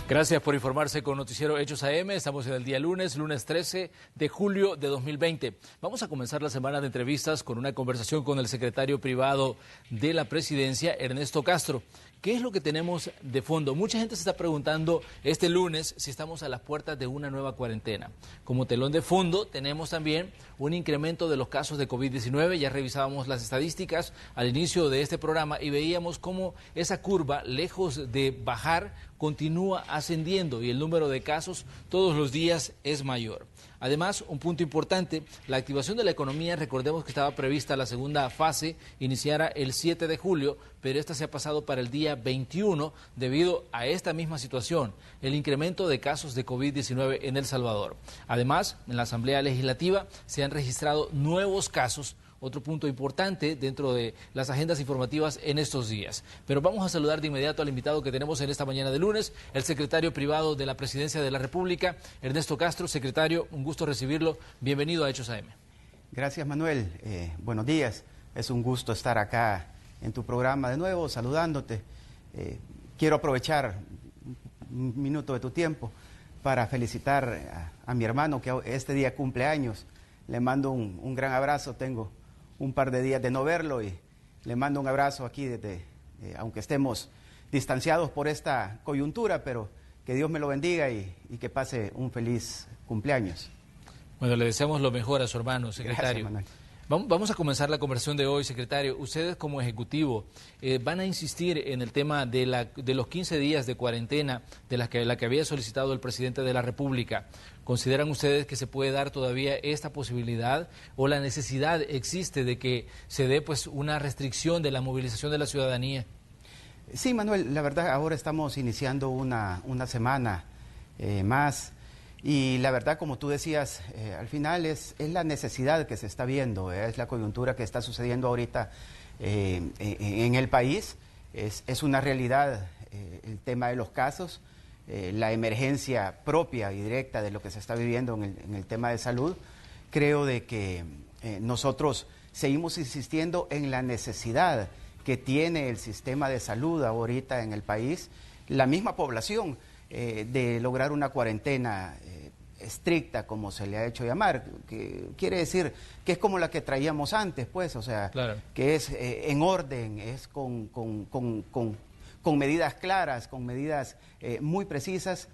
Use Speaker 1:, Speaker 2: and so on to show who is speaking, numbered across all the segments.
Speaker 1: Gracias por informarse con Noticiero Hechos AM. Estamos en el día lunes 13 de julio de 2020. Vamos a comenzar la semana de entrevistas con una conversación con el secretario privado de la presidencia, Ernesto Castro. ¿Qué es lo que tenemos de fondo? Mucha gente se está preguntando este lunes si estamos a las puertas de una nueva cuarentena. Como telón de fondo tenemos también un incremento de los casos de COVID-19. Ya revisábamos las estadísticas al inicio de este programa y veíamos cómo esa curva, lejos de bajar, continúa ascendiendo y el número de casos todos los días es mayor. Además, un punto importante, la activación de la economía, recordemos que estaba prevista la segunda fase, iniciara el 7 de julio, pero esta se ha pasado para el día 21 debido a esta misma situación, el incremento de casos de COVID-19 en El Salvador. Además, en la Asamblea Legislativa se han registrado nuevos casos, otro punto importante dentro de las agendas informativas en estos días. Pero vamos a saludar de inmediato al invitado que tenemos en esta mañana de lunes, el secretario privado de la Presidencia de la República, Ernesto Castro. Secretario, un gusto recibirlo. Bienvenido a Hechos AM.
Speaker 2: Gracias, Manuel. Buenos días. Es un gusto estar acá en tu programa de nuevo, saludándote. Quiero aprovechar un minuto de tu tiempo para felicitar a mi hermano que este día cumple años. Le mando un gran abrazo. Tengo un par de días de no verlo y le mando un abrazo aquí desde, aunque estemos distanciados por esta coyuntura, pero que Dios me lo bendiga y que pase un feliz cumpleaños.
Speaker 1: Bueno, le deseamos lo mejor a su hermano, secretario. Gracias, Manuel. Vamos a comenzar la conversación de hoy, secretario. Ustedes como ejecutivo van a insistir en el tema de los 15 días de cuarentena de la que había solicitado el presidente de la República. ¿Consideran ustedes que se puede dar todavía esta posibilidad o la necesidad existe de que se dé pues una restricción de la movilización de la ciudadanía?
Speaker 2: Sí, Manuel, la verdad ahora estamos iniciando una semana más. Y la verdad, como tú decías, al final es la necesidad que se está viendo, es la coyuntura que está sucediendo ahorita en el país, es una realidad el tema de los casos, la emergencia propia y directa de lo que se está viviendo en el tema de salud. Creo de que nosotros seguimos insistiendo en la necesidad que tiene el sistema de salud ahorita en el país, la misma población, de lograr una cuarentena estricta, como se le ha hecho llamar, que quiere decir que es como la que traíamos antes, pues, o sea, claro, que es en orden, es con medidas claras, con medidas muy precisas,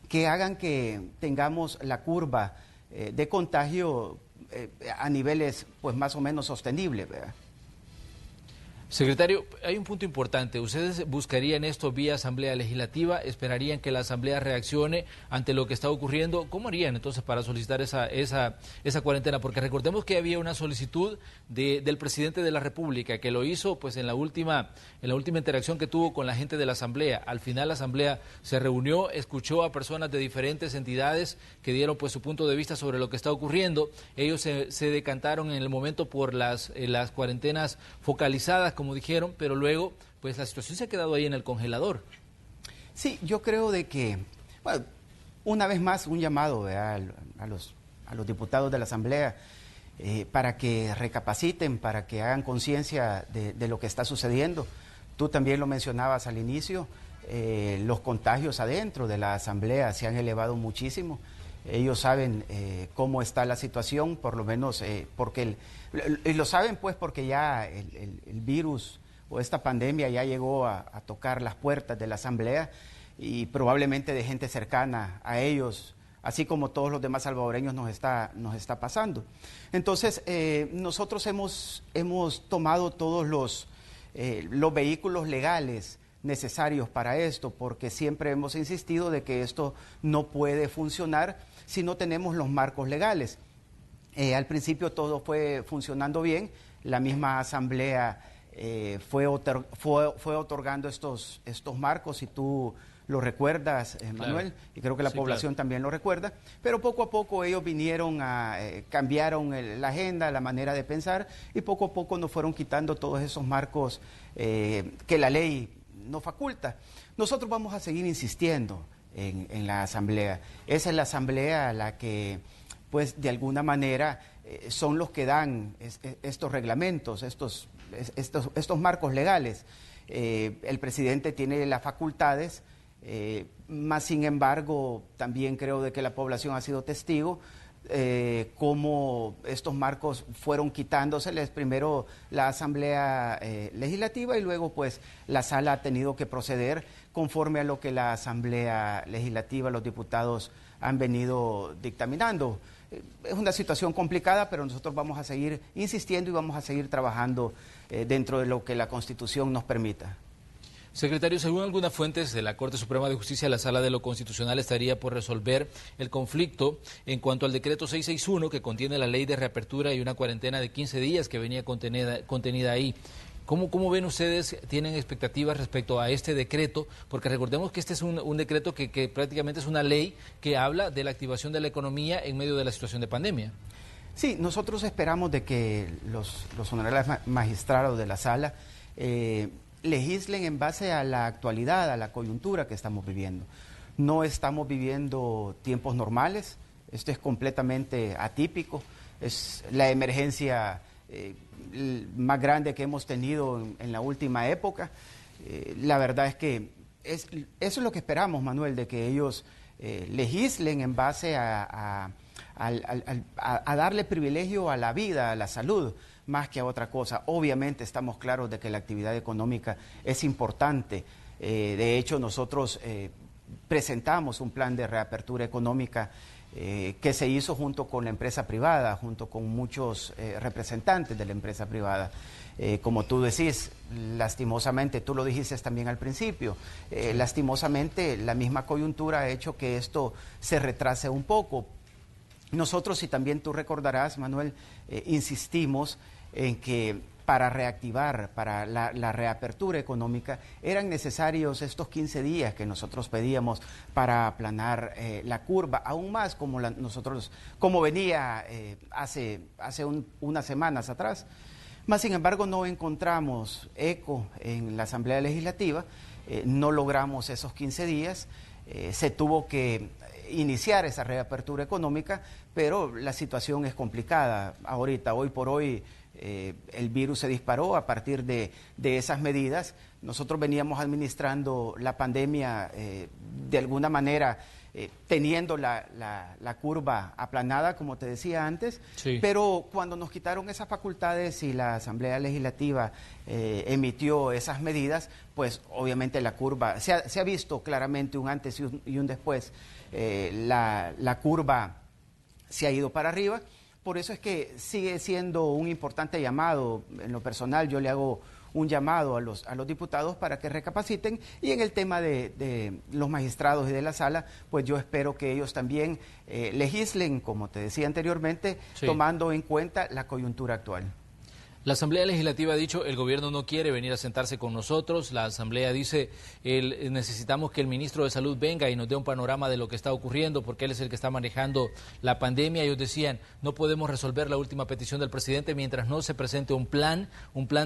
Speaker 2: que hagan que tengamos la curva de contagio a niveles, pues, más o menos sostenibles, ¿verdad?
Speaker 1: Secretario, hay un punto importante. ¿Ustedes buscarían esto vía Asamblea Legislativa? ¿Esperarían que la Asamblea reaccione ante lo que está ocurriendo? ¿Cómo harían entonces para solicitar esa cuarentena? Porque recordemos que había una solicitud del presidente de la República que lo hizo pues en la última interacción que tuvo con la gente de la Asamblea. Al final la Asamblea se reunió, escuchó a personas de diferentes entidades que dieron pues su punto de vista sobre lo que está ocurriendo. Ellos se decantaron en el momento por las cuarentenas focalizadas, como dijeron, pero luego pues la situación se ha quedado ahí en el congelador.
Speaker 2: Sí, yo creo de que, bueno, una vez más un llamado a los diputados de la Asamblea para que recapaciten, para que hagan conciencia de lo que está sucediendo. Tú también lo mencionabas al inicio, los contagios adentro de la Asamblea se han elevado muchísimo. Ellos saben cómo está la situación, por lo menos porque lo saben pues porque ya el virus o esta pandemia ya llegó a tocar las puertas de la Asamblea y probablemente de gente cercana a ellos, así como todos los demás salvadoreños nos está pasando. Entonces nosotros hemos tomado todos los vehículos legales necesarios para esto, porque siempre hemos insistido de que esto no puede funcionar si no tenemos los marcos legales. Al principio todo fue funcionando bien, la misma Asamblea fue otorgando estos marcos, y tú lo recuerdas, Manuel, claro, y creo que la población también lo recuerda, pero poco a poco ellos vinieron cambiaron la agenda, la manera de pensar, y poco a poco nos fueron quitando todos esos marcos que la ley nos faculta. Nosotros vamos a seguir insistiendo en la Asamblea. Esa es la Asamblea la que, pues, de alguna manera son los que dan estos reglamentos, estos marcos legales. El presidente tiene las facultades Más sin embargo, también creo de que la población ha sido testigo cómo estos marcos fueron quitándoseles, primero la Asamblea Legislativa y luego pues la Sala ha tenido que proceder conforme a lo que la Asamblea Legislativa, los diputados han venido dictaminando. Es una situación complicada, pero nosotros vamos a seguir insistiendo y vamos a seguir trabajando dentro de lo que la Constitución nos permita.
Speaker 1: Secretario, según algunas fuentes de la Corte Suprema de Justicia, la Sala de lo Constitucional estaría por resolver el conflicto en cuanto al decreto 661 que contiene la ley de reapertura y una cuarentena de 15 días que venía contenida ahí. ¿Cómo ven ustedes, tienen expectativas respecto a este decreto? Porque recordemos que este es un decreto que prácticamente es una ley que habla de la activación de la economía en medio de la situación de pandemia.
Speaker 2: Sí, nosotros esperamos de que los honorables magistrados de la Sala legislen en base a la actualidad, a la coyuntura que estamos viviendo. No estamos viviendo tiempos normales, esto es completamente atípico, es la emergencia más grande que hemos tenido en la última época. La verdad es que eso es lo que esperamos, Manuel, de que ellos legislen en base a darle privilegio a la vida, a la salud, más que a otra cosa. Obviamente estamos claros de que la actividad económica es importante. De hecho, nosotros presentamos un plan de reapertura económica que se hizo junto con la empresa privada, junto con muchos representantes de la empresa privada. Como tú decís, lastimosamente, tú lo dijiste también al principio, lastimosamente la misma coyuntura ha hecho que esto se retrase un poco. Nosotros, y también tú recordarás, Manuel, insistimos en que para reactivar, para la reapertura económica, eran necesarios estos 15 días que nosotros pedíamos para aplanar la curva, aún más como venía hace unas semanas atrás. Más sin embargo, no encontramos eco en la Asamblea Legislativa, no logramos esos 15 días, se tuvo que iniciar esa reapertura económica, pero la situación es complicada. Ahorita, hoy por hoy, el virus se disparó a partir de esas medidas. Nosotros veníamos administrando la pandemia de alguna manera teniendo la curva aplanada, como te decía antes, sí. Pero cuando nos quitaron esas facultades y la Asamblea Legislativa emitió esas medidas, pues obviamente la curva, se ha visto claramente un antes y un después, la curva se ha ido para arriba. Por eso es que sigue siendo un importante llamado. En lo personal, yo le hago un llamado a los diputados para que recapaciten, y en el tema de los magistrados y de la Sala, pues yo espero que ellos también legislen, como te decía anteriormente, sí, tomando en cuenta la coyuntura actual.
Speaker 1: La Asamblea Legislativa ha dicho, el gobierno no quiere venir a sentarse con nosotros. La Asamblea dice, necesitamos que el ministro de Salud venga y nos dé un panorama de lo que está ocurriendo, porque él es el que está manejando la pandemia. Ellos decían, no podemos resolver la última petición del presidente mientras no se presente un plan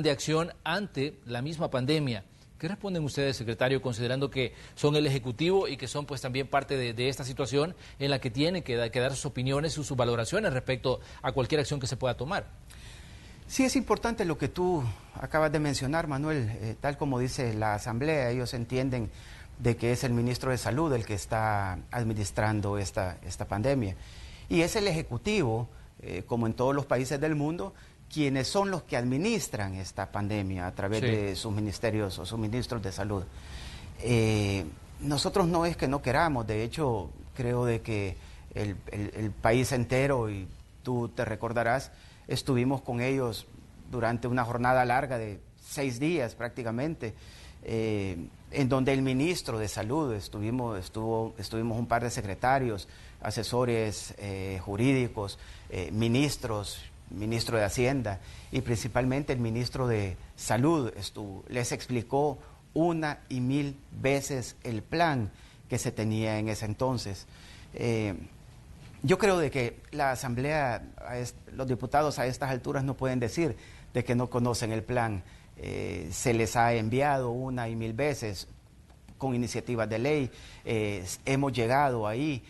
Speaker 1: de acción ante la misma pandemia. ¿Qué responden ustedes, secretario, considerando que son el Ejecutivo y que son pues también parte de esta situación en la que tienen que dar sus opiniones y sus valoraciones respecto a cualquier acción que se pueda tomar?
Speaker 2: Sí, es importante lo que tú acabas de mencionar, Manuel. Tal como dice la Asamblea, ellos entienden de que es el ministro de Salud el que está administrando esta pandemia. Y es el Ejecutivo, como en todos los países del mundo, quienes son los que administran esta pandemia a través de sus ministerios o sus ministros de salud. Nosotros no es que no queramos, de hecho, creo de que el país entero, y tú te recordarás, estuvimos con ellos durante una jornada larga de 6 días prácticamente, en donde el ministro de Salud, estuvimos un par de secretarios, asesores jurídicos, ministro de Hacienda y principalmente el ministro de Salud les explicó 1 y 1000 veces el plan que se tenía en ese entonces. Yo creo de que la Asamblea, los diputados a estas alturas no pueden decir de que no conocen el plan. Se les ha enviado 1 y 1000 veces con iniciativas de ley, hemos llegado ahí.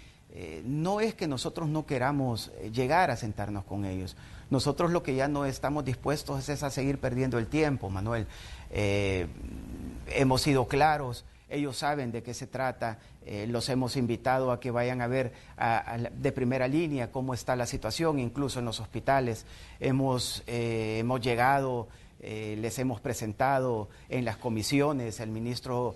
Speaker 2: No es que nosotros no queramos llegar a sentarnos con ellos. Nosotros lo que ya no estamos dispuestos es a seguir perdiendo el tiempo, Manuel. Hemos sido claros ellos saben de qué se trata, los hemos invitado a que vayan a ver de primera línea cómo está la situación, incluso en los hospitales. Hemos llegado, les hemos presentado en las comisiones, el ministro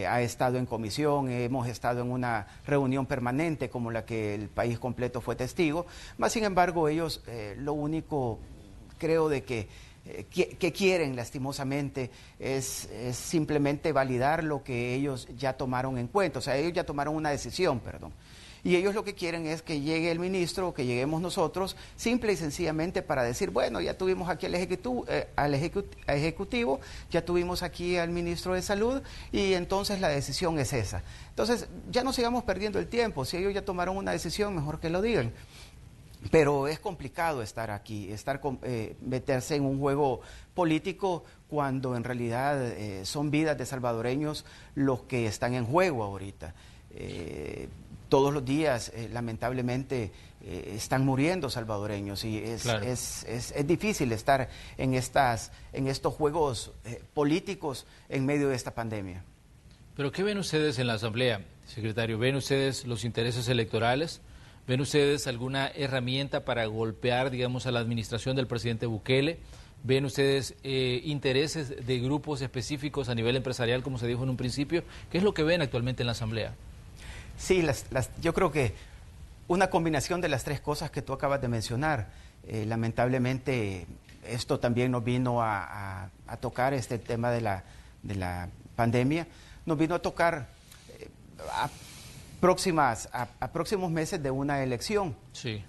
Speaker 2: ha estado en comisión, hemos estado en una reunión permanente como la que el país completo fue testigo, más sin embargo ellos lo único creo de que quieren lastimosamente es simplemente validar lo que ellos ya tomaron en cuenta, o sea, ellos ya tomaron una decisión, perdón. Y ellos lo que quieren es que llegue el ministro, que lleguemos nosotros, simple y sencillamente para decir, bueno, ya tuvimos aquí al Ejecutivo, ya tuvimos aquí al ministro de Salud y entonces la decisión es esa. Entonces, ya no sigamos perdiendo el tiempo, si ellos ya tomaron una decisión, mejor que lo digan. Pero es complicado estar aquí, meterse en un juego político cuando en realidad son vidas de salvadoreños los que están en juego ahorita. Todos los días, lamentablemente, están muriendo salvadoreños y
Speaker 1: Claro.
Speaker 2: es difícil estar en estos juegos políticos en medio de esta pandemia.
Speaker 1: Pero ¿qué ven ustedes en la Asamblea, secretario? ¿Ven ustedes los intereses electorales? ¿Ven ustedes alguna herramienta para golpear, digamos, a la administración del presidente Bukele? ¿Ven ustedes intereses de grupos específicos a nivel empresarial, como se dijo en un principio? ¿Qué es lo que ven actualmente en la Asamblea?
Speaker 2: Sí, yo creo que una combinación de las tres cosas que tú acabas de mencionar. Lamentablemente, esto también nos vino a tocar, este tema de la pandemia, nos vino a tocar a próximos meses de una elección.
Speaker 1: Sí.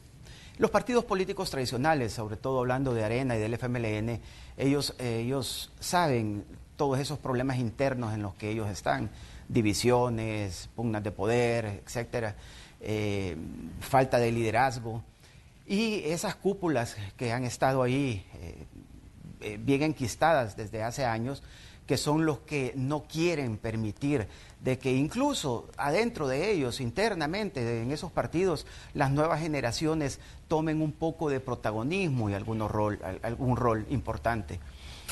Speaker 2: Los partidos políticos tradicionales, sobre todo hablando de Arena y del FMLN, ellos saben todos esos problemas internos en los que ellos están, divisiones, pugnas de poder, etcétera, falta de liderazgo. Y esas cúpulas que han estado ahí bien enquistadas desde hace años, que son los que no quieren permitir de que incluso adentro de ellos, internamente, en esos partidos, las nuevas generaciones tomen un poco de protagonismo y algún rol importante.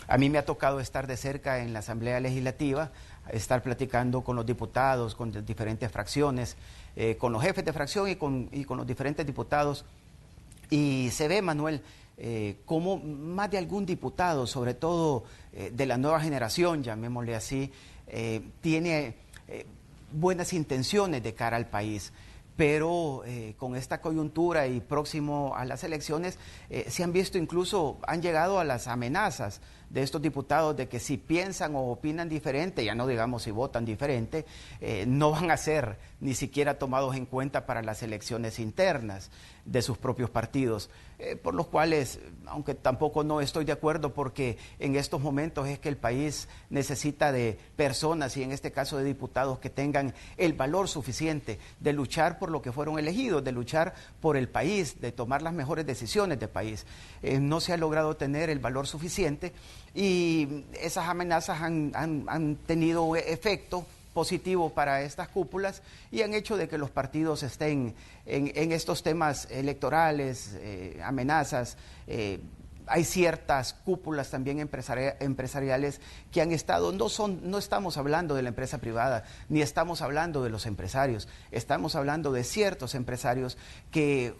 Speaker 2: A mí me ha tocado estar de cerca en la Asamblea Legislativa, estar platicando con los diputados, con las diferentes fracciones, con los jefes de fracción y con los diferentes diputados. Y se ve, Manuel, como más de algún diputado, sobre todo de la nueva generación, llamémosle así, tiene buenas intenciones de cara al país, pero con esta coyuntura y próximo a las elecciones, se han visto incluso, han llegado a las amenazas de estos diputados de que si piensan o opinan diferente, ya no digamos si votan diferente, no van a ser ni siquiera tomados en cuenta para las elecciones internas de sus propios partidos, por los cuales, aunque tampoco no estoy de acuerdo, porque en estos momentos es que el país necesita de personas, y en este caso de diputados, que tengan el valor suficiente de luchar por lo que fueron elegidos, de luchar por el país, de tomar las mejores decisiones del país. No se ha logrado tener el valor suficiente y esas amenazas han tenido efecto positivo para estas cúpulas y han hecho de que los partidos estén en estos temas electorales, amenazas. Hay ciertas cúpulas también empresariales que han estado, no estamos hablando de la empresa privada, ni estamos hablando de los empresarios, estamos hablando de ciertos empresarios que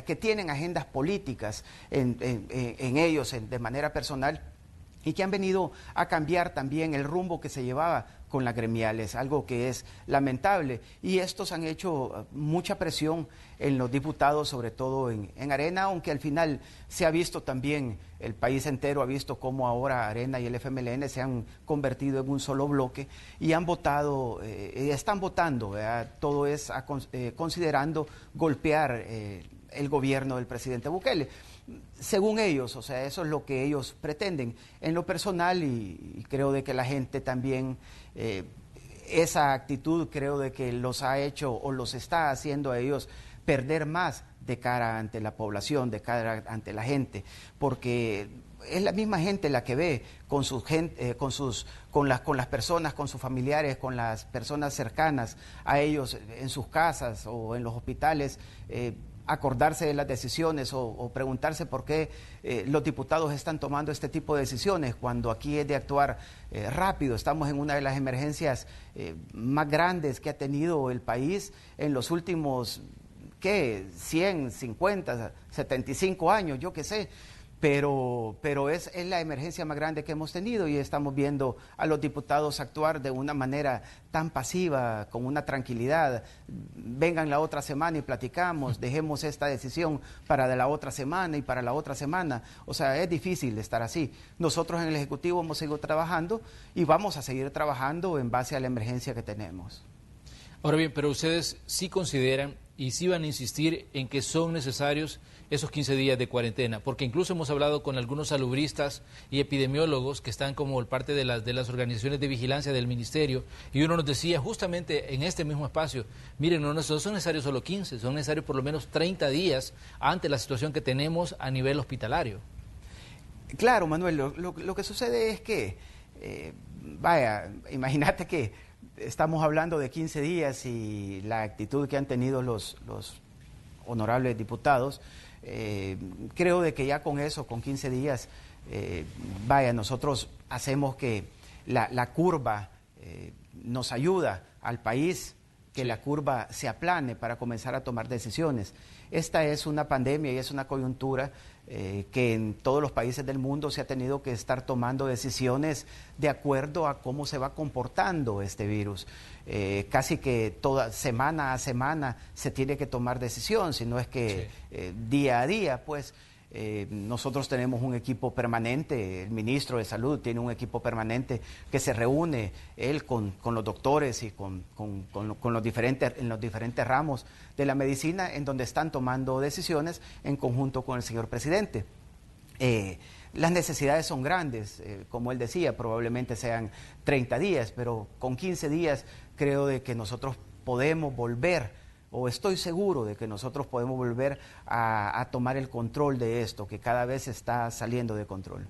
Speaker 2: que tienen agendas políticas en ellos de manera personal, y que han venido a cambiar también el rumbo que se llevaba con las gremiales, algo que es lamentable. Y estos han hecho mucha presión en los diputados, sobre todo en Arena, aunque al final se ha visto también, el país entero ha visto cómo ahora Arena y el FMLN se han convertido en un solo bloque y han votado, están votando, ¿verdad? Todo es considerando golpear el gobierno del presidente Bukele. Según ellos, o sea, eso es lo que ellos pretenden. En lo personal, y creo de que la gente también, esa actitud creo de que los ha hecho o los está haciendo a ellos perder más de cara ante la población, de cara ante la gente, porque es la misma gente la que ve con las personas, con sus familiares, con las personas cercanas a ellos en sus casas o en los hospitales, acordarse de las decisiones o preguntarse por qué los diputados están tomando este tipo de decisiones cuando aquí es de actuar rápido. Estamos en una de las emergencias más grandes que ha tenido el país en los últimos, ¿qué? 100, 50, 75 años, yo qué sé. Pero es la emergencia más grande que hemos tenido y estamos viendo a los diputados actuar de una manera tan pasiva, con una tranquilidad. Vengan la otra semana y platicamos, dejemos esta decisión para de la otra semana y para la otra semana. O sea, es difícil estar así. Nosotros en el Ejecutivo hemos seguido trabajando y vamos a seguir trabajando en base a la emergencia que tenemos.
Speaker 1: Ahora bien, pero ustedes sí consideran y sí van a insistir en que son necesarios esos 15 días de cuarentena, porque incluso hemos hablado con algunos salubristas y epidemiólogos que están como parte de las organizaciones de vigilancia del ministerio, y uno nos decía justamente en este mismo espacio, miren, no son necesarios solo 15, son necesarios por lo menos 30 días ante la situación que tenemos a nivel hospitalario.
Speaker 2: Claro, Manuel, lo que sucede es que, vaya, imagínate que estamos hablando de 15 días y la actitud que han tenido los honorables diputados. Creo de que ya con eso, con 15 días, vaya, nosotros hacemos que la curva nos ayuda al país, que sí, la curva se aplane para comenzar a tomar decisiones. Esta es una pandemia y es una coyuntura que en todos los países del mundo se ha tenido que estar tomando decisiones de acuerdo a cómo se va comportando este virus. Casi que toda semana a semana se tiene que tomar decisión, si no es que sí, día a día, pues. Nosotros tenemos un equipo permanente, el ministro de Salud tiene un equipo permanente que se reúne, él con los doctores y con los diferentes ramos de la medicina, en donde están tomando decisiones en conjunto con el señor presidente. Las necesidades son grandes, como él decía, probablemente sean 30 días, pero con 15 días creo de que nosotros podemos volver, o estoy seguro de que nosotros podemos volver a tomar el control de esto, que cada vez está saliendo de control.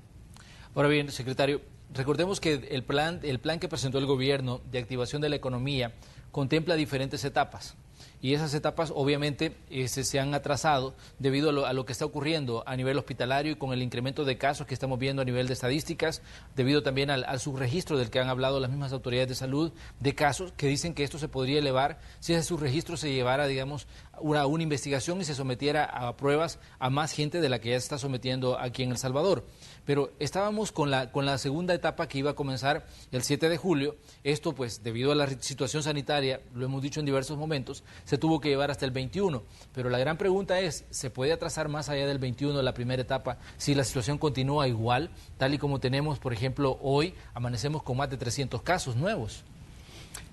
Speaker 1: Ahora bien, secretario, recordemos que el plan que presentó el gobierno de activación de la economía contempla diferentes etapas. Y esas etapas obviamente se han atrasado debido a lo que está ocurriendo a nivel hospitalario y con el incremento de casos que estamos viendo a nivel de estadísticas, debido también al subregistro del que han hablado las mismas autoridades de salud, de casos que dicen que esto se podría elevar si ese subregistro se llevara, digamos, una investigación y se sometiera a pruebas a más gente de la que ya se está sometiendo aquí en El Salvador. Pero estábamos con la segunda etapa que iba a comenzar el 7 de julio. Esto, pues, debido a la situación sanitaria, lo hemos dicho en diversos momentos, se tuvo que llevar hasta el 21. Pero la gran pregunta es, ¿se puede atrasar más allá del 21 la primera etapa si la situación continúa igual, tal y como tenemos, por ejemplo, hoy amanecemos con más de 300 casos nuevos?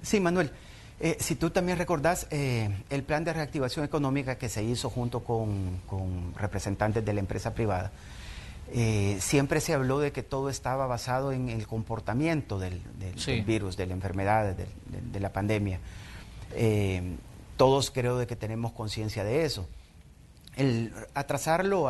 Speaker 2: Sí, Manuel. Si tú también recordás, el plan de reactivación económica que se hizo junto con representantes de la empresa privada, siempre se habló de que todo estaba basado en el comportamiento del virus, de la enfermedad, de la pandemia. Todos creo de que tenemos conciencia de eso. El retrasarlo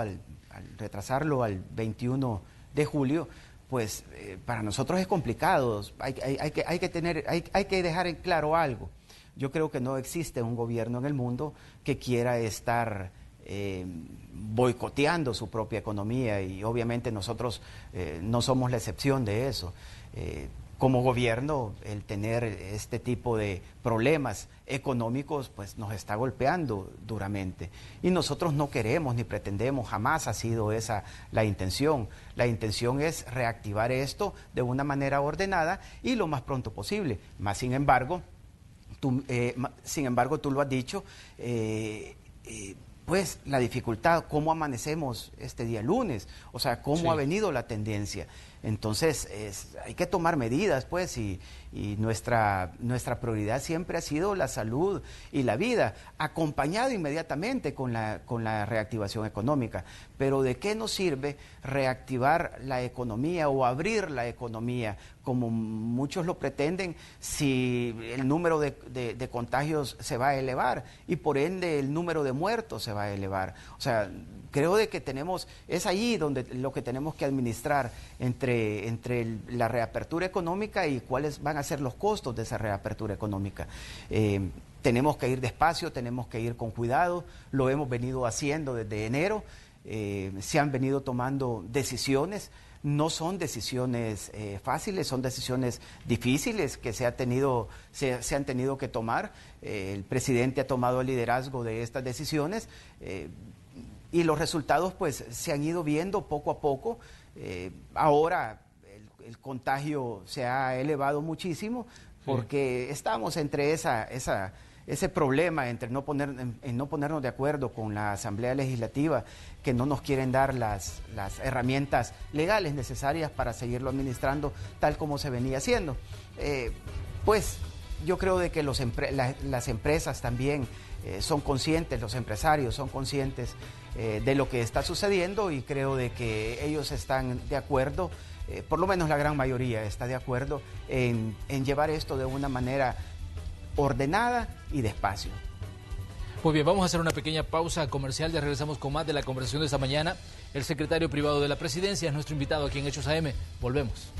Speaker 2: al 21 de julio, pues para nosotros es complicado. Hay que dejar en claro algo. Yo creo que no existe un gobierno en el mundo que quiera estar boicoteando su propia economía, y obviamente nosotros no somos la excepción de eso. Como gobierno, el tener este tipo de problemas económicos pues nos está golpeando duramente, y nosotros no queremos ni pretendemos, jamás ha sido esa la intención. La intención es reactivar esto de una manera ordenada y lo más pronto posible. Sin embargo, tú lo has dicho, pues la dificultad, cómo amanecemos este día lunes, o sea, cómo ha venido la tendencia. Entonces, hay que tomar medidas, pues, y nuestra prioridad siempre ha sido la salud y la vida, acompañado inmediatamente con la reactivación económica. Pero ¿de qué nos sirve reactivar la economía o abrir la economía, como muchos lo pretenden, si el número de contagios se va a elevar y por ende el número de muertos se va a elevar? O sea, creo de que es ahí donde lo que tenemos que administrar entre la reapertura económica y cuáles van a ser los costos de esa reapertura económica. tenemos que ir despacio, tenemos que ir con cuidado, lo hemos venido haciendo desde enero, se han venido tomando decisiones, no son decisiones fáciles, son decisiones difíciles que se han tenido que tomar. El presidente ha tomado el liderazgo de estas decisiones y los resultados pues se han ido viendo poco a poco. Ahora el contagio se ha elevado muchísimo porque estamos entre ese problema entre no ponernos de acuerdo con la Asamblea Legislativa, que no nos quieren dar las herramientas legales necesarias para seguirlo administrando tal como se venía haciendo. Pues yo creo de que las empresas también son conscientes, los empresarios son conscientes de lo que está sucediendo, y creo de que ellos están de acuerdo, por lo menos la gran mayoría está de acuerdo en llevar esto de una manera ordenada y despacio.
Speaker 1: Muy bien, vamos a hacer una pequeña pausa comercial, ya regresamos con más de la conversación de esta mañana. El secretario privado de la Presidencia es nuestro invitado aquí en Hechos AM. Volvemos.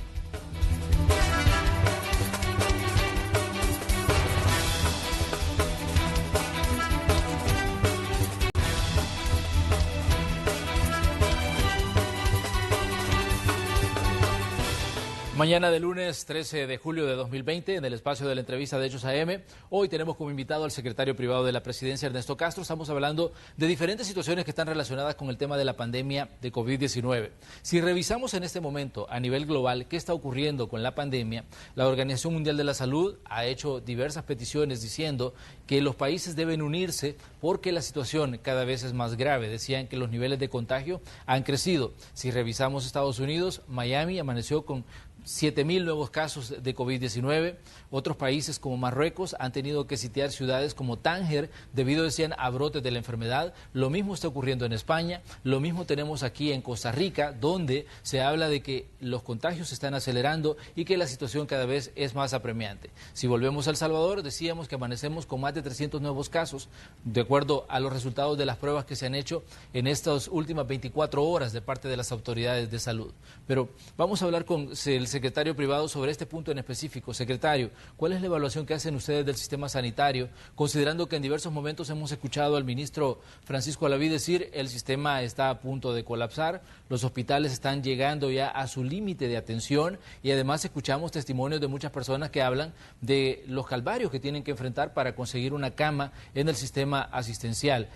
Speaker 1: Mañana de lunes 13 de julio de 2020, en el espacio de la entrevista de Hechos AM, hoy tenemos como invitado al secretario privado de la Presidencia, Ernesto Castro. Estamos hablando de diferentes situaciones que están relacionadas con el tema de la pandemia de COVID-19. Si revisamos en este momento a nivel global qué está ocurriendo con la pandemia, la Organización Mundial de la Salud ha hecho diversas peticiones diciendo que los países deben unirse porque la situación cada vez es más grave. Decían que los niveles de contagio han crecido. Si revisamos Estados Unidos, Miami amaneció con 7.000 nuevos casos de COVID-19. Otros países como Marruecos han tenido que sitiar ciudades como Tánger debido, decían, a brotes de la enfermedad. Lo mismo está ocurriendo en España, lo mismo tenemos aquí en Costa Rica, donde se habla de que los contagios se están acelerando y que la situación cada vez es más apremiante. Si volvemos a El Salvador, decíamos que amanecemos con más de 300 nuevos casos, de acuerdo a los resultados de las pruebas que se han hecho en estas últimas 24 horas de parte de las autoridades de salud. Pero vamos a hablar con el secretario privado sobre este punto en específico. Secretario, ¿cuál es la evaluación que hacen ustedes del sistema sanitario, considerando que en diversos momentos hemos escuchado al ministro Francisco Alaví decir el sistema está a punto de colapsar, los hospitales están llegando ya a su límite de atención, y además escuchamos testimonios de muchas personas que hablan de los calvarios que tienen que enfrentar para conseguir una cama en el sistema asistencial?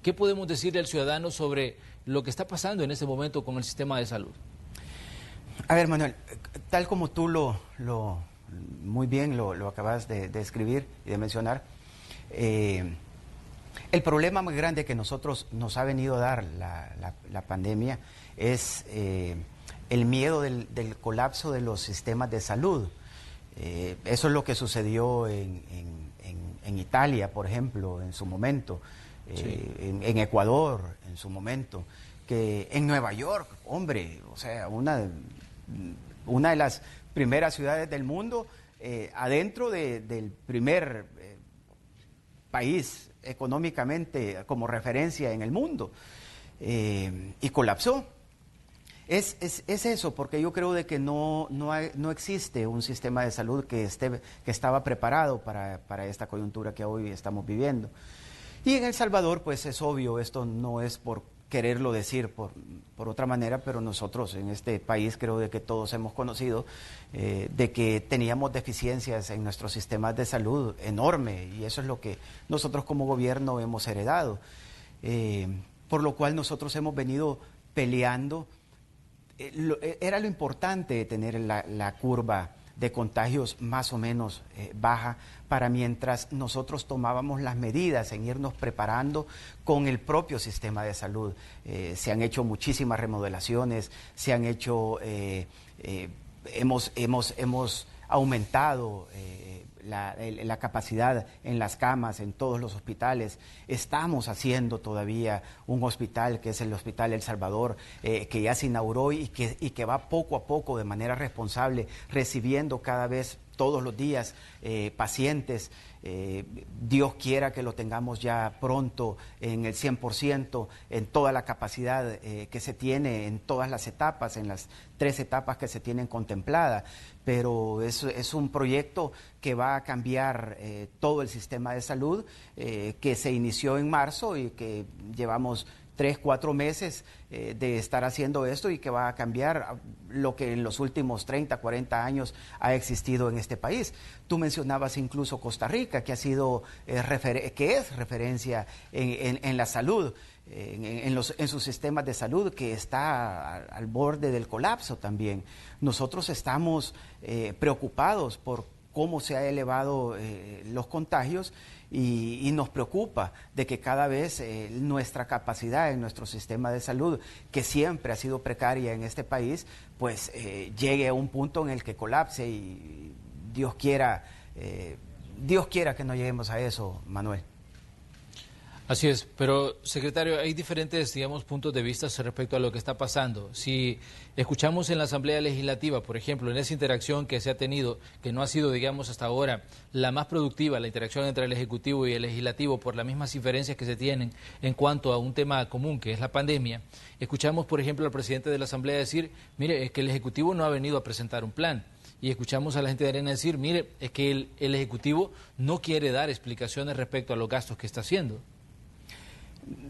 Speaker 1: ¿Qué podemos decirle al ciudadano sobre lo que está pasando en este momento con el sistema de salud?
Speaker 2: A ver, Manuel, tal como tú muy bien lo acabas de escribir y de mencionar, el problema más grande que nos ha venido a dar la pandemia es el miedo del colapso de los sistemas de salud. Eso es lo que sucedió en Italia, por ejemplo, en su momento, en Ecuador, en su momento, que en Nueva York, hombre, o sea, una de las primeras ciudades del mundo, adentro del primer país económicamente como referencia en el mundo, y colapsó. Es eso, porque yo creo de que no existe un sistema de salud que estaba preparado para esta coyuntura que hoy estamos viviendo. Y en El Salvador, pues es obvio, esto no es por quererlo decir por otra manera, pero nosotros en este país creo de que todos hemos conocido de que teníamos deficiencias en nuestros sistemas de salud enorme, y eso es lo que nosotros como gobierno hemos heredado, por lo cual nosotros hemos venido peleando. Era lo importante tener la curva de contagios más o menos baja, para mientras nosotros tomábamos las medidas en irnos preparando con el propio sistema de salud. Se han hecho muchísimas remodelaciones, se han hecho, hemos aumentado la capacidad en las camas, en todos los hospitales. Estamos haciendo todavía un hospital que es el Hospital El Salvador, que ya se inauguró y que va poco a poco, de manera responsable, recibiendo cada vez todos los días pacientes. Dios quiera que lo tengamos ya pronto en el 100%, en toda la capacidad que se tiene, en todas las etapas, en las 3 etapas que se tienen contempladas. Pero es un proyecto que va a cambiar todo el sistema de salud, que se inició en marzo y que llevamos 3, 4 meses de estar haciendo esto, y que va a cambiar lo que en los últimos 30, 40 años ha existido en este país. Tú mencionabas incluso Costa Rica, que ha sido que es referencia en la salud, en sus sistemas de salud, que está al borde del colapso también. Nosotros estamos preocupados por cómo se han elevado los contagios, y nos preocupa de que cada vez nuestra capacidad en nuestro sistema de salud, que siempre ha sido precaria en este país, pues llegue a un punto en el que colapse, y Dios quiera que no lleguemos a eso, Manuel.
Speaker 1: Así es, pero secretario, hay diferentes, digamos, puntos de vista respecto a lo que está pasando. Si escuchamos en la Asamblea Legislativa, por ejemplo, en esa interacción que se ha tenido, que no ha sido, digamos, hasta ahora la más productiva, la interacción entre el Ejecutivo y el Legislativo, por las mismas diferencias que se tienen en cuanto a un tema común, que es la pandemia, escuchamos, por ejemplo, al presidente de la Asamblea decir, mire, es que el Ejecutivo no ha venido a presentar un plan. Y escuchamos a la gente de Arena decir, mire, es que el Ejecutivo no quiere dar explicaciones respecto a los gastos que está haciendo.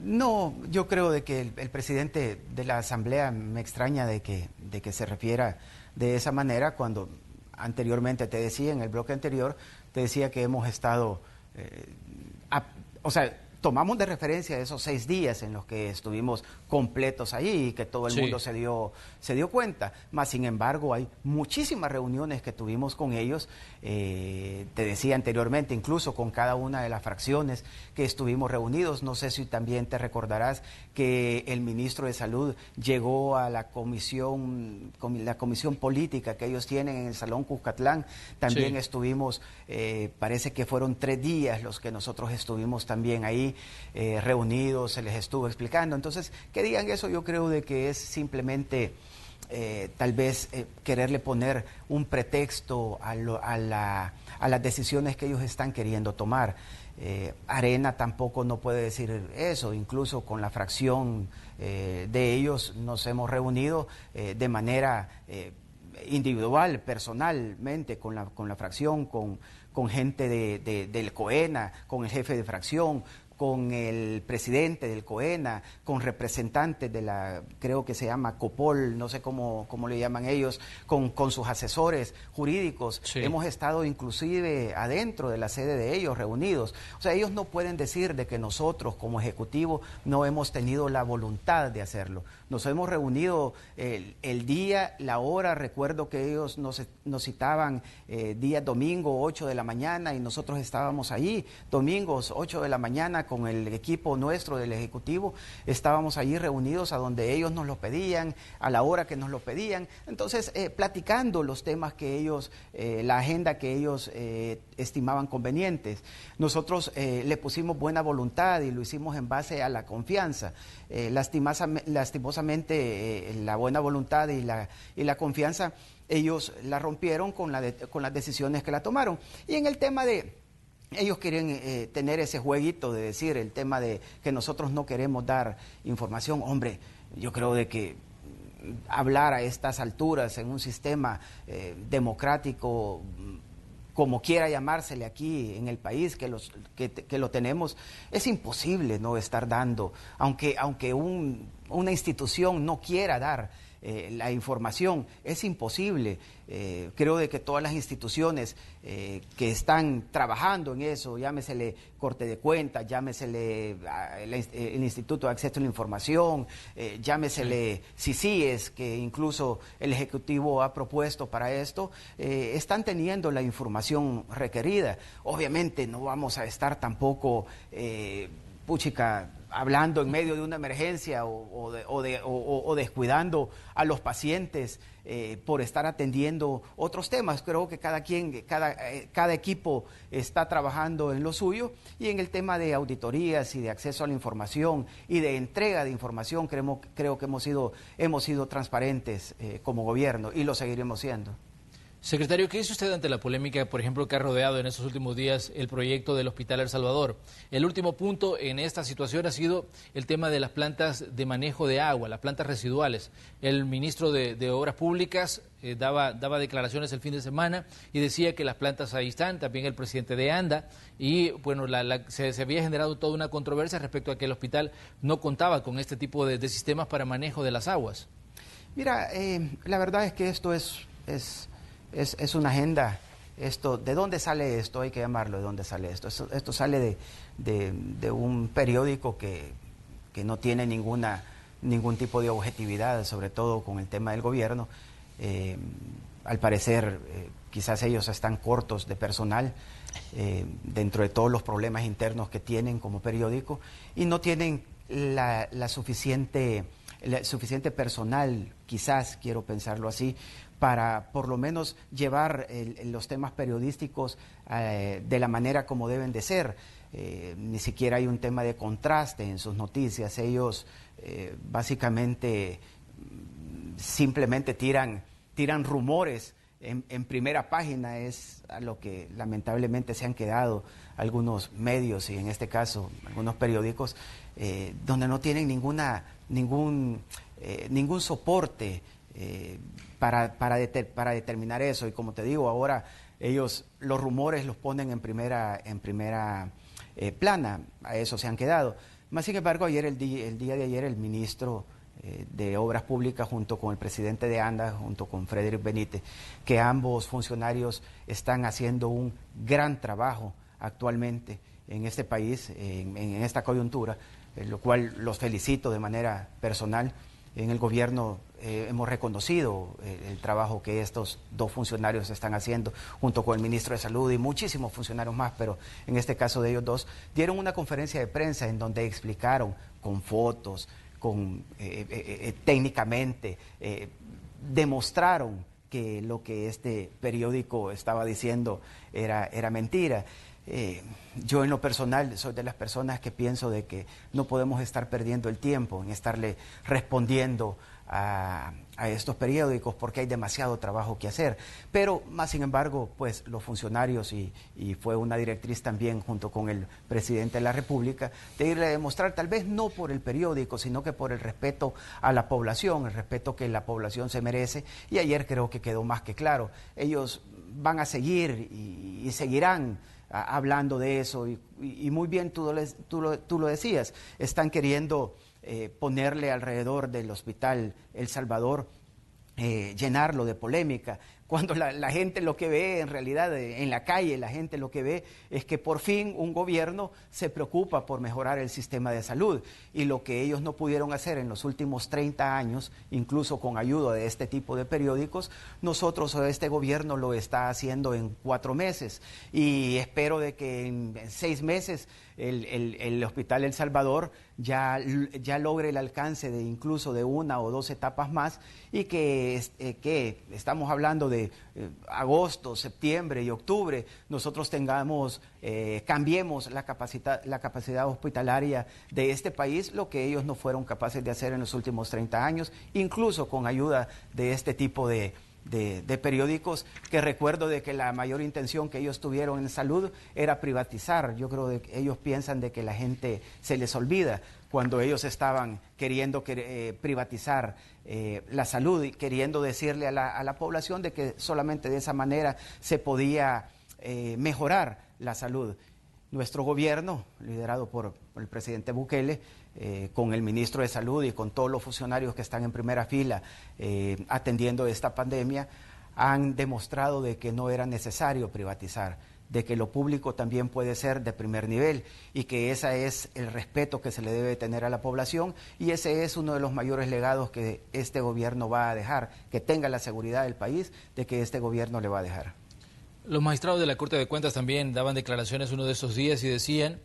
Speaker 2: No, yo creo de que el presidente de la Asamblea, me extraña de que se refiera de esa manera, cuando anteriormente te decía, en el bloque anterior, te decía que hemos estado, tomamos de referencia esos 6 días en los que estuvimos completos ahí, y que todo el mundo se dio cuenta. Más sin embargo, hay muchísimas reuniones que tuvimos con ellos, te decía anteriormente, incluso con cada una de las fracciones que estuvimos reunidos. No sé si también te recordarás que el ministro de Salud llegó a la comisión política que ellos tienen en el Salón Cuscatlán. También estuvimos, parece que fueron 3 días los que nosotros estuvimos también ahí reunidos, se les estuvo explicando. Entonces, que digan eso, yo creo de que es simplemente tal vez quererle poner un pretexto a las decisiones que ellos están queriendo tomar. Arena tampoco no puede decir eso, incluso con la fracción de ellos nos hemos reunido de manera individual, personalmente, con la fracción, con gente del COENA, con el jefe de fracción, con el presidente del COENA, con representantes de creo que se llama COPOL, no sé cómo le llaman ellos, con sus asesores jurídicos. Hemos estado inclusive adentro de la sede de ellos reunidos. O sea, ellos no pueden decir de que nosotros como Ejecutivo no hemos tenido la voluntad de hacerlo. Nos hemos reunido el día, la hora. Recuerdo que ellos nos citaban día domingo 8 de la mañana, y nosotros estábamos allí domingos 8 de la mañana con el equipo nuestro del Ejecutivo. Estábamos allí reunidos a donde ellos nos lo pedían, a la hora que nos lo pedían. Entonces, platicando los temas que ellos, la agenda que ellos estimaban convenientes. Nosotros le pusimos buena voluntad y lo hicimos en base a la confianza. Lastimosamente, la buena voluntad y la confianza, ellos la rompieron con las decisiones que la tomaron. Y en el tema de... Ellos quieren tener ese jueguito de decir el tema de que nosotros no queremos dar información. Hombre, yo creo de que hablar a estas alturas en un sistema democrático, como quiera llamársele aquí en el país, que lo tenemos, es imposible no estar dando, aunque una institución no quiera dar la información, es imposible. Creo de que todas las instituciones que están trabajando en eso, llámesele Corte de Cuentas, llámesele el Instituto de Acceso a la Información, llámesele CICIES, que incluso el Ejecutivo ha propuesto para esto, están teniendo la información requerida. Obviamente no vamos a estar tampoco hablando en medio de una emergencia o descuidando a los pacientes por estar atendiendo otros temas. Creo que cada equipo está trabajando en lo suyo, y en el tema de auditorías y de acceso a la información y de entrega de información creo que hemos sido transparentes como gobierno, y lo seguiremos siendo.
Speaker 1: Secretario, ¿qué dice usted ante la polémica, por ejemplo, que ha rodeado en estos últimos días el proyecto del Hospital El Salvador? El último punto en esta situación ha sido el tema de las plantas de manejo de agua, las plantas residuales. El ministro de Obras Públicas daba declaraciones el fin de semana y decía que las plantas ahí están, también el presidente de ANDA, y bueno, se había generado toda una controversia respecto a que el hospital no contaba con este tipo de sistemas para manejo de las aguas.
Speaker 2: Mira, la verdad es que esto es una agenda. ¿De dónde sale esto? Hay que llamarlo, ¿de dónde sale esto? Esto sale de un periódico que no tiene ningún tipo de objetividad, sobre todo con el tema del gobierno. Al parecer, quizás ellos están cortos de personal dentro de todos los problemas internos que tienen como periódico y no tienen la suficiente personal, quizás, quiero pensarlo así, para por lo menos llevar los temas periodísticos de la manera como deben de ser. Ni siquiera hay un tema de contraste en sus noticias. Ellos básicamente simplemente tiran rumores en primera página. Es a lo que lamentablemente se han quedado algunos medios y en este caso algunos periódicos donde no tienen ningún soporte para determinar eso. Y como te digo, ahora ellos los rumores los ponen en primera plana. A eso se han quedado. Más sin embargo, el día de ayer el ministro de Obras Públicas junto con el presidente de ANDA, junto con Frederick Benítez, que ambos funcionarios están haciendo un gran trabajo actualmente en este país, en esta coyuntura, lo cual los felicito de manera personal. En el gobierno hemos reconocido el trabajo que estos dos funcionarios están haciendo, junto con el ministro de Salud y muchísimos funcionarios más, pero en este caso de ellos dos, dieron una conferencia de prensa en donde explicaron con fotos, técnicamente, demostraron que lo que este periódico estaba diciendo era mentira. Yo en lo personal soy de las personas que pienso de que no podemos estar perdiendo el tiempo en estarle respondiendo a estos periódicos porque hay demasiado trabajo que hacer, pero más sin embargo pues los funcionarios y fue una directriz también junto con el presidente de la República de irle a demostrar, tal vez no por el periódico sino que por el respeto a la población, el respeto que la población se merece, y ayer creo que quedó más que claro. Ellos van a seguir y seguirán hablando de eso y muy bien tú lo decías, están queriendo ponerle alrededor del Hospital El Salvador, llenarlo de polémica, cuando la gente lo que ve en realidad en la calle, la gente lo que ve es que por fin un gobierno se preocupa por mejorar el sistema de salud, y lo que ellos no pudieron hacer en los últimos 30 años, incluso con ayuda de este tipo de periódicos, nosotros o este gobierno lo está haciendo en 4 meses, y espero de que en 6 meses el Hospital El Salvador ya logre el alcance de incluso de 1 o 2 etapas más, y que estamos hablando de agosto, septiembre y octubre, nosotros cambiemos la capacidad hospitalaria de este país, lo que ellos no fueron capaces de hacer en los últimos 30 años, incluso con ayuda de este tipo de periódicos, que recuerdo de que la mayor intención que ellos tuvieron en salud era privatizar. Yo creo que ellos piensan de que la gente se les olvida cuando ellos estaban queriendo privatizar la salud y queriendo decirle a la población de que solamente de esa manera se podía mejorar la salud. Nuestro gobierno, liderado por el presidente Bukele, con el ministro de Salud y con todos los funcionarios que están en primera fila atendiendo esta pandemia, han demostrado de que no era necesario privatizar, de que lo público también puede ser de primer nivel y que ese es el respeto que se le debe tener a la población, y ese es uno de los mayores legados que este gobierno va a dejar, que tenga la seguridad del país de que este gobierno le va a dejar.
Speaker 1: Los magistrados de la Corte de Cuentas también daban declaraciones uno de esos días y decían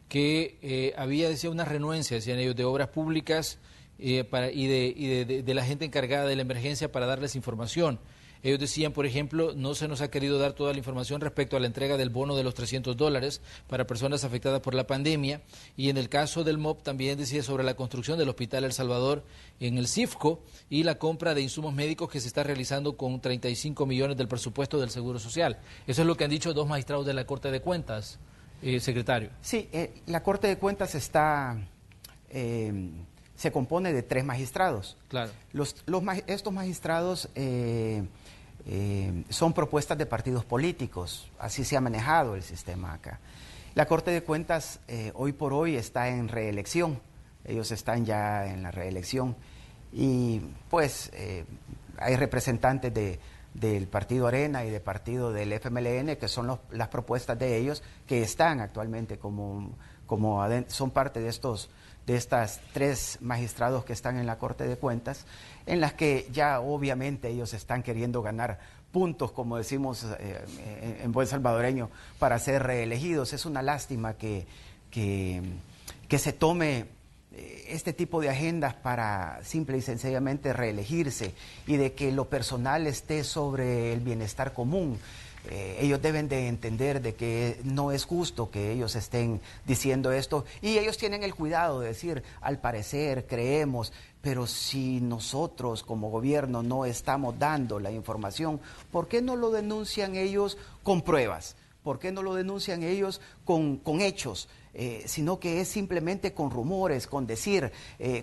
Speaker 1: que había una renuencia, decían ellos, de obras públicas y de la gente encargada de la emergencia para darles información. Ellos decían, por ejemplo, no se nos ha querido dar toda la información respecto a la entrega del bono de los $300 para personas afectadas por la pandemia. Y en el caso del MOP también decía sobre la construcción del Hospital El Salvador en el CIFCO y la compra de insumos médicos que se está realizando con 35 millones del presupuesto del Seguro Social. Eso es lo que han dicho dos magistrados de la Corte de Cuentas, secretario.
Speaker 2: Sí, la Corte de Cuentas se compone de 3 magistrados.
Speaker 1: Claro.
Speaker 2: Estos magistrados son propuestas de partidos políticos, así se ha manejado el sistema acá. La Corte de Cuentas hoy por hoy está en reelección, ellos están ya en la reelección y pues hay representantes del Partido Arena y del partido del FMLN, que son las propuestas de ellos, que están actualmente son parte de estas 3 magistrados que están en la Corte de Cuentas, en las que ya obviamente ellos están queriendo ganar puntos, como decimos en buen salvadoreño, para ser reelegidos. Es una lástima que se tome este tipo de agendas para simple y sencillamente reelegirse y de que lo personal esté sobre el bienestar común. Ellos deben de entender de que no es justo que ellos estén diciendo esto y ellos tienen el cuidado de decir, al parecer, creemos, pero si nosotros como gobierno no estamos dando la información, ¿por qué no lo denuncian ellos con pruebas? ¿Por qué no lo denuncian ellos con hechos? Sino que es simplemente con rumores, con decir,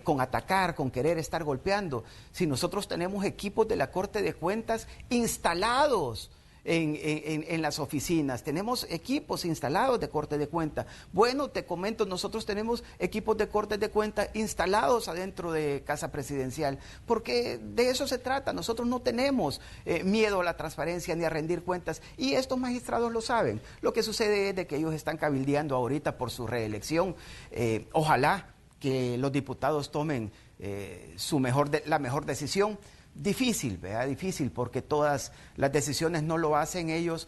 Speaker 2: con atacar, con querer estar golpeando. Si nosotros tenemos equipos de la Corte de Cuentas instalados en las oficinas, tenemos equipos instalados de Corte de Cuentas. Bueno, te comento, nosotros tenemos equipos de Corte de Cuentas instalados adentro de Casa Presidencial, porque de eso se trata. Nosotros no tenemos miedo a la transparencia ni a rendir cuentas, y estos magistrados lo saben. Lo que sucede es de que ellos están cabildeando ahorita por su reelección. Ojalá que los diputados tomen la mejor decisión. Difícil, ¿verdad? Difícil, porque todas las decisiones no lo hacen ellos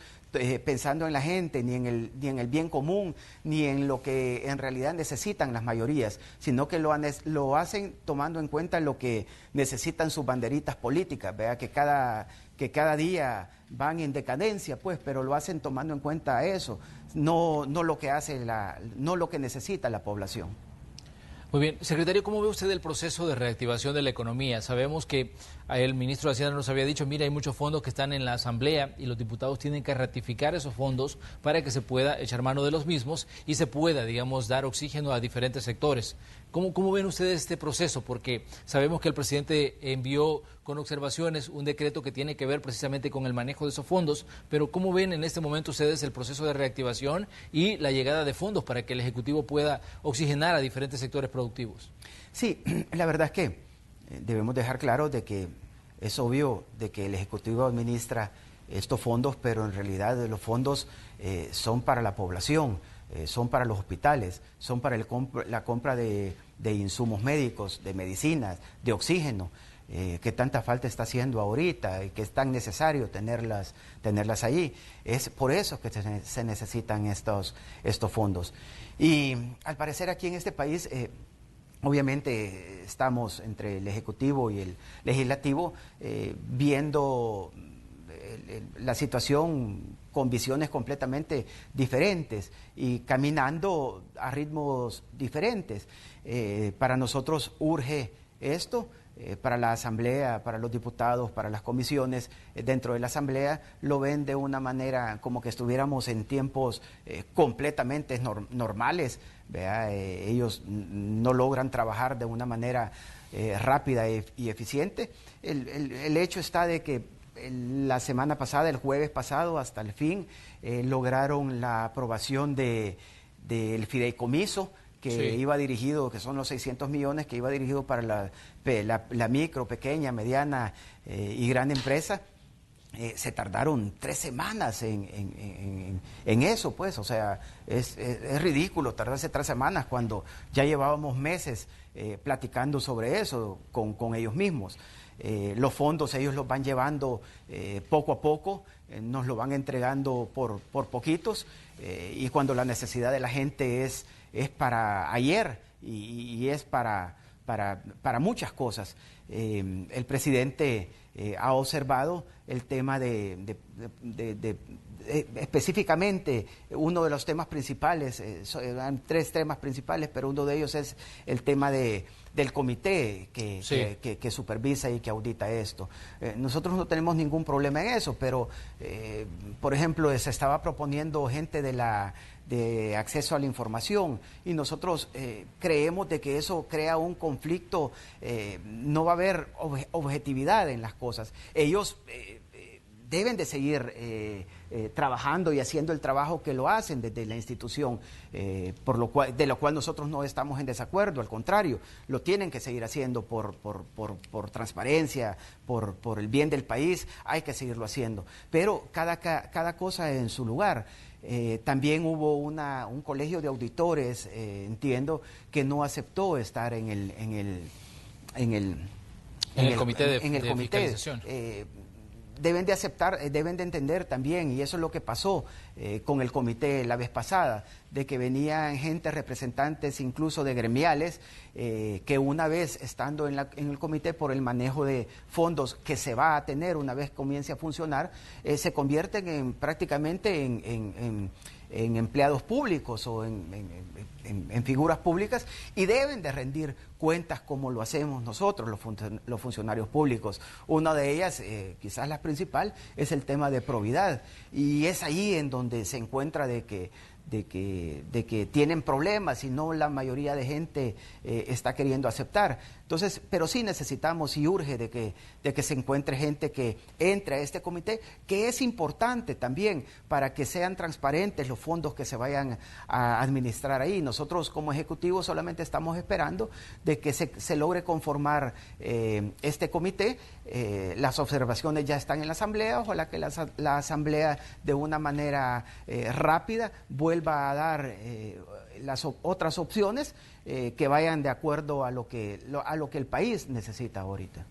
Speaker 2: pensando en la gente, ni en el bien común, ni en lo que en realidad necesitan las mayorías, sino que lo hacen tomando en cuenta lo que necesitan sus banderitas políticas, ¿verdad? Que cada día van en decadencia, pues, pero lo hacen tomando en cuenta eso, no lo que necesita la población.
Speaker 1: Muy bien. Secretario, ¿cómo ve usted el proceso de reactivación de la economía? Sabemos que el ministro de Hacienda nos había dicho, mira, hay muchos fondos que están en la Asamblea y los diputados tienen que ratificar esos fondos para que se pueda echar mano de los mismos y se pueda, digamos, dar oxígeno a diferentes sectores. ¿Cómo ven ustedes este proceso? Porque sabemos que el presidente envió con observaciones un decreto que tiene que ver precisamente con el manejo de esos fondos, pero ¿cómo ven en este momento ustedes el proceso de reactivación y la llegada de fondos para que el Ejecutivo pueda oxigenar a diferentes sectores productivos?
Speaker 2: Sí, la verdad es que debemos dejar claro de que es obvio de que el Ejecutivo administra estos fondos, pero en realidad los fondos son para la población, son para los hospitales, son para la compra de insumos médicos, de medicinas, de oxígeno, que tanta falta está haciendo ahorita y que es tan necesario tenerlas allí. Es por eso que se necesitan estos fondos. Y al parecer aquí en este país, obviamente estamos entre el Ejecutivo y el Legislativo viendo la situación con visiones completamente diferentes y caminando a ritmos diferentes. Para nosotros urge esto. Para la Asamblea, para los diputados, para las comisiones dentro de la Asamblea, lo ven de una manera como que estuviéramos en tiempos completamente normales, ¿verdad? Ellos no logran trabajar de una manera rápida y eficiente. El hecho está de que la semana pasada, el jueves pasado, hasta el fin, lograron la aprobación del fideicomiso, que sí, iba dirigido, que son los 600 millones, que iba dirigido para la micro, pequeña, mediana y gran empresa. Se tardaron 3 semanas en eso, pues, o sea, es ridículo tardarse 3 semanas cuando ya llevábamos meses platicando sobre eso con ellos mismos. Los fondos ellos los van llevando poco a poco, nos lo van entregando por poquitos, y cuando la necesidad de la gente es para ayer y es para para muchas cosas. El presidente ha observado el tema específicamente, uno de los temas principales, hay 3 temas principales, pero uno de ellos es el tema del comité que supervisa y que audita esto. Nosotros no tenemos ningún problema en eso, pero, por ejemplo, se estaba proponiendo gente de acceso a la información y nosotros creemos de que eso crea un conflicto, no va a haber objetividad en las cosas. Ellos deben de seguir trabajando y haciendo el trabajo que lo hacen desde la institución, de lo cual nosotros no estamos en desacuerdo, al contrario, lo tienen que seguir haciendo por transparencia, por el bien del país, hay que seguirlo haciendo, pero cada cosa en su lugar. También hubo un colegio de auditores, entiendo, que no aceptó estar en el
Speaker 1: comité de fiscalización.
Speaker 2: Deben de aceptar, deben de entender también, y eso es lo que pasó con el comité la vez pasada, de que venían gente, representantes incluso de gremiales, que una vez estando en el comité por el manejo de fondos que se va a tener una vez comience a funcionar, se convierten prácticamente en empleados públicos o en figuras públicas y deben de rendir cuentas como lo hacemos nosotros, los funcionarios públicos. Una de ellas, quizás la principal, es el tema de probidad, y es ahí en donde se encuentra de que tienen problemas y no la mayoría de gente está queriendo aceptar. Entonces, pero sí necesitamos y urge de que se encuentre gente que entre a este comité, que es importante también para que sean transparentes los fondos que se vayan a administrar ahí. Nosotros como Ejecutivo solamente estamos esperando de que se logre conformar este comité. Las observaciones ya están en la Asamblea, ojalá que la Asamblea de una manera rápida vuelva a dar las otras opciones que vayan de acuerdo a lo que el país necesita ahorita.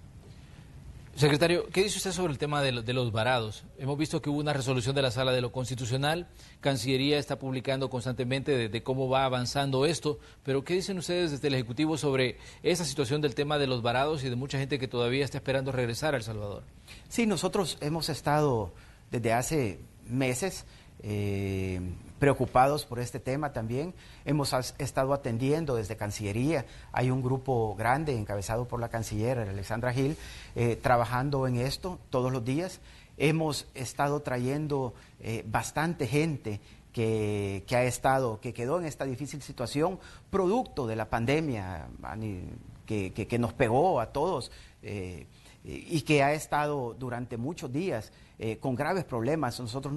Speaker 1: Secretario, ¿qué dice usted sobre el tema de los varados? Hemos visto que hubo una resolución de la Sala de lo Constitucional, Cancillería está publicando constantemente de cómo va avanzando esto, pero ¿qué dicen ustedes desde el Ejecutivo sobre esa situación del tema de los varados y de mucha gente que todavía está esperando regresar a El Salvador?
Speaker 2: Sí, nosotros hemos estado desde hace meses preocupados por este tema también. Hemos estado atendiendo desde Cancillería, hay un grupo grande encabezado por la canciller Alexandra Gil, trabajando en esto todos los días. Hemos estado trayendo bastante gente que quedó en esta difícil situación producto de la pandemia que nos pegó a todos, y que ha estado durante muchos días con graves problemas. Nosotros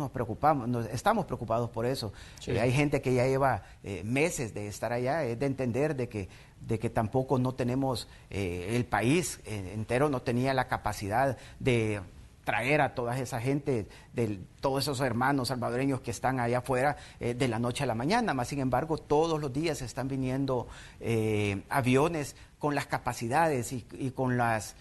Speaker 2: estamos preocupados por eso. Sí. Hay gente que ya lleva meses de estar allá, de entender de que tampoco no tenemos, el país entero no tenía la capacidad de traer a toda esa gente, todos esos hermanos salvadoreños que están allá afuera de la noche a la mañana. Más sin embargo, todos los días están viniendo aviones con las capacidades y con las